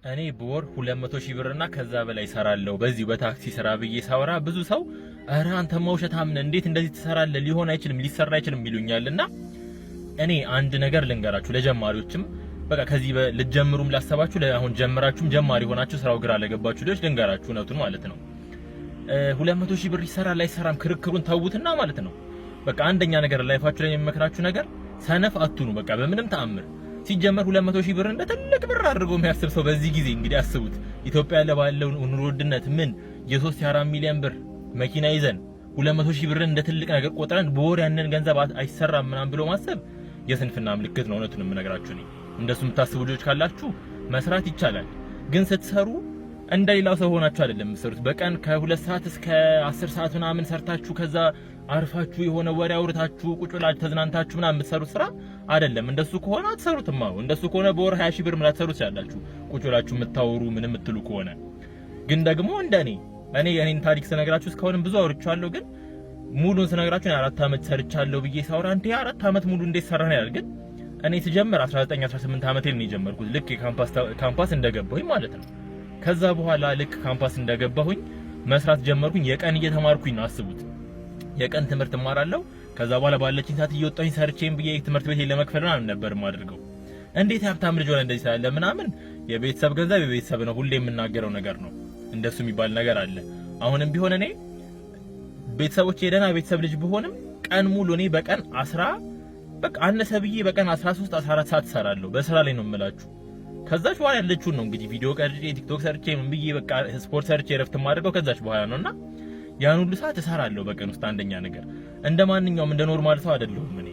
እኔ በወር 200 ሺህ ብርና ከዛ በላይ ሰራለሁ በዚህ በታክሲ ስራ ብዬ ሳወራ ብዙ ሰው አረ አንተ መውሸታም ነህ እንዴት እንደዚህ ትሰራለህ ሊሆን አይችልም ሊሰራ አይችልም ይሉኛልና እኔ አንድ ነገር ልንገራችሁ ለጀማሪዎችም በቃ ከዚህ ልጀምሩም ላሰባችሁ ለአሁን ጀምራችሁም ጀማሪ ሆናችሁ ስራው ግራ ለገባችሁ ልጆች ልንገራችሁ ነውቱን ማለት ነው 200 ሺህ ብር ይሰራል ላይሰራም ክርክሩን ተውትና ማለት ነው በቃ አንደኛ ነገር ላይፋችሁ ላይ የሚመክራችሁ ነገር ሰነፍ አትሁኑ በቃ በምንም ተአምር ሲጀመር 200 ሺህ ብር እንደ ትልቅ ብር አድርጎ የሚያስብ ሰው በዚህ ጊዜ እንግዲህ አስቡት ኢትዮጵያ ለባለው ኑሮ ውድነት ምን የ3-4 ሚሊዮን ብር መኪና ይዘን 200 ሺህ ብር እንደ ትልቅ ነገር ቆጥረን በወር ያንን ገንዘብ አይሰራም ምናምን ብሎ ማሰብ የስንፍና ምልክት ነው እውነቱን የምነግራችሁ ነኝ እንደሱ የምታስቡ ልጆች ካላችሁ መስራት ይቻላል ግን ስትሰሩ እንደሌላው ሰው ሆናችሁ አይደለም የምትሰሩት በቀን ከ2 ሰዓት እስከ 10 ሰዓት ምናምን ሰርታችሁ ከዛ አርፋችሁ የሆነ ወሬ አውርታችሁ ቁጭ ብላችሁ ተዝናንታችሁ ምናምን የምትሰሩት ስራ አይደለም እንደሱ ከሆነ አትሰሩትም እንደሱ ከሆነ በወር 20 ሺህ ብር ምናምን ትሰሩት ያላችሁ ቁጭ ብላችሁ የምታወሩ ምን የምትሉ ከሆነ ግን ደግሞ እንደኔ የኔን ታሪክ ስነግራችሁ እስካሁንም ብዙ አውርቻለሁ ግን ሙሉን ስነግራችሁ 4 አመት ሰርቻለሁ ብዬ ሳወራ እንዴ 4 አመት ሙሉ እንዴት ሰራን ያል ግን እኔ ስጀምር 19 18 አመቴ ነው የጀመርኩት ልክ ካምፓስ እንደገባሁኝ ማለት ነው ከዛ በኋላ ልክ ካምፓስ እንደገባሁኝ መስራት ጀመርኩኝ የቀን እየተማርኩኝ ነው አስቡት የቀን ትምህርት እማራለሁ ከዛ በኋላ ባለችኝ ሰዓት እየወጣሁኝ ሰርቼም ብዬ ትምህርት ቤት ለመክፈል ምናምን ነበር የማደርገው እንዴት ሀብታም ልጅ ሆነ እንደዚህ ሳለ ምናምን የቤተሰብ ገንዘብ የቤተሰብ ነው ሁሌ የምናገረው ነገር ነው እንደሱ የሚባል ነገር አለ አሁንም ቢሆን እኔ ቤተሰቦቼ የደና ቤተሰብ ልጅ ብሆንም ቀን ሙሉ እኔ በቀን 10 በቃ አነሰ ብዬ በቀን 13 14 ሰዓት ሰራለሁ በስራ ላይ ነው የምላችሁ ከዛች በኋላ ያለችው ነው እንግዲህ ቪዲዮ ቀርጬ ቲክቶክ ሰርቼ ምን ብዬ በቃ ስፖርት ሰርቼ ረፍት ማድረገው ከዛች በኋላ ነውና ያን ሁሉ ሰዓት እሰራለሁ በቀን ውስጥ አንደኛ ነገር እንደማንኛውም እንደ ኖርማል ሰው አይደለሁም እኔ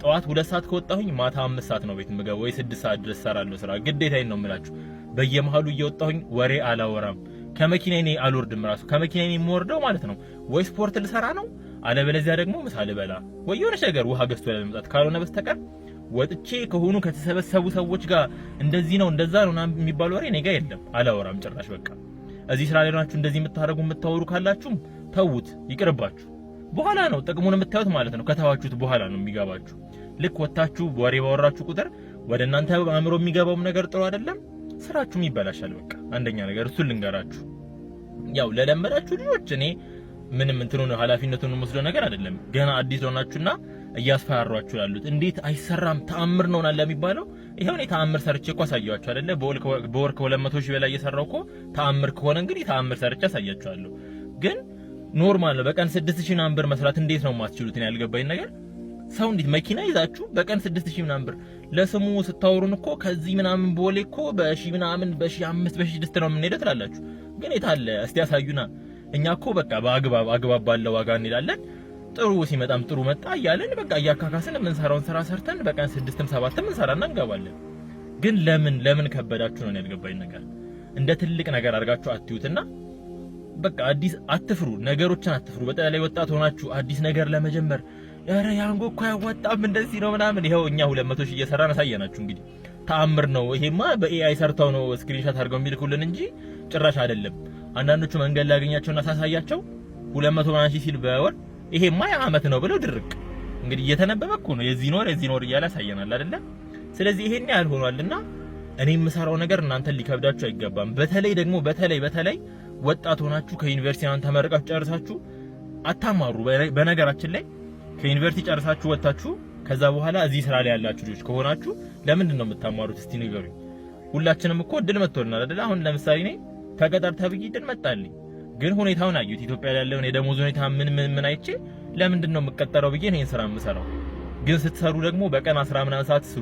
ጠዋት 2 ሰዓት ከወጣሁኝ ማታ 5 ሰዓት ነው ቤት የምገባው ወይ 6 ሰዓት ድረስ ሰራለሁ ስራ ግዴታዬ ነው የምላችሁ በየመሃሉ እየወጣሁኝ ወሬ አላወራም ከመኪናዬ እኔ አልወርድም ራሱ ከመኪናዬ የምወርደው ማለት ነው ወይ ስፖርት ልሰራ ነው አለበለዚያ ደግሞ ምሳ ልበላ ወይ የሆነ ነገር ውሃ ገዝቶ ለመምጣት ካልሆነ በስተቀር ወጥቼ ከሆኑ ከተሰበሰቡ ሰዎች ጋር እንደዚህ ነው እንደዛ ነው የሚባል ወሬ እኔ ጋር የለም አላወራም ጭራሽ በቃ እዚህ ስራ ላይ ናችሁ እንደዚህ የምታወሩ ካላችሁም ተውት ይቅርባችሁ በኋላ ነው ጥቅሙን የምታዩት ማለት ነው ከተዋችሁት በኋላ ነው የሚገባችሁ ልክ ወጣችሁ ወሬ ባወራችሁ ቁጥር ወደ እናንተ አእምሮ የሚገባው ነገር ጥሩ አይደለም ስራችሁም ይበላሻል በቃ አንደኛ ነገር እሱ ልንገራችሁ ያው ለለመዳችሁ ልጆች እኔ ምንም እንትኑን ኃላፊነቱን መስሎ ነገር አይደለም ገና አዲስ ሆናችሁና እያስፈራሯችሁ ያሉት እንዴት አይሰራም ተአምር ነው እና ለሚባለው ይሄው እኔ ተአምር ሰርቼ እኮ አሳያችሁ አይደለ በወር ከ200 ሺህ በላይ እየሰራው እኮ ተአምር ከሆነ እንግዲህ ተአምር ሰርቼ አሳያችኋለሁ ግን ኖርማል ነው በቀን 6000 ምናምን ብር መስራት እንዴት ነው ማስችሉት እኔ ያልገባኝ ነገር ሰው እንዴት መኪና ይዛችሁ በቀን 6000 ምናምን ብር ለስሙ ስታወሩን እኮ ከዚህ ምናምን ቦሌ እኮ በሺ ምናምን በሺ5 በሺ6 ነው የምንሄደው ትላላችሁ ግን የታለ እስቲ ያሳዩና እኛ እኮ በቃ በአግባብ ባለው ዋጋ እንላለን ጥሩ ሲመጣም ጥሩ መጣ እያለን በቃ እያካካስን የምንሰራውን ስራ ሰርተን በቀን 6ም 7ም እንሰራና እንገባለን ግን ለምን ከበዳችሁ ነው ያልገባኝ ነገር እንደ ትልቅ ነገር አድርጋችሁ አትዩትና በቃ አዲስ አትፍሩ ነገሮችን አትፍሩ በተለይ ወጣት ሆናችሁ አዲስ ነገር ለመጀመር ያረ ያንጎ እኮ ያወጣም እንደዚህ ነው ምናምን ይሄው እኛ 200 ሺህ እየሰራን አሳየናችሁ እንግዲህ ተአምር ነው ይሄማ በኤአይ ሰርተው ነው ስክሪንሾት አድርገው የሚልኩልን እንጂ ጭራሽ አይደለም አንዳንዶቹ መንገድ ላገኛቸውና ሳሳያቸው 200 ሺህ ሲል በወር ይሄማ የአመት ነው ብለው ድርቅ እንግዲህ እየተነበበ እኮ ነው የዚህ ኖር እያለ ያሳየናል አይደለ ስለዚህ ይሄን ያህል ሆኗልና እኔ የምሰራው ነገር እናንተን ሊከብዳችሁ አይገባም በተለይ ደግሞ በተለይ ወጣት ሆናችሁ ከዩኒቨርሲቲ አንተ ተመርቃችሁ ጨርሳችሁ አታማሩ በነገራችን ላይ ከዩኒቨርሲቲ ጨርሳችሁ ወጣችሁ ከዛ በኋላ እዚህ ስራ ላይ ያላችሁ ልጆች ከሆናችሁ ለምንድን ነው የምታማሩት እስቲ ንገሩኝ ሁላችንም እኮ እድል መጥቶልናል አይደል አሁን ለምሳሌ እኔ ተቀጣር ተብዬ እድል መጣልኝ ግን ሁኔታውን አዩት ኢትዮጵያ ላይ ያለውን የደሞዝ ሁኔታ ምን አይቼ ለምንድን ነው የምቀጠረው ብዬ ነው ይሄን ስራ የምሰራው ግን ስትሰሩ ደግሞ በቀን 10 ምናምን ሰዓት ስሩ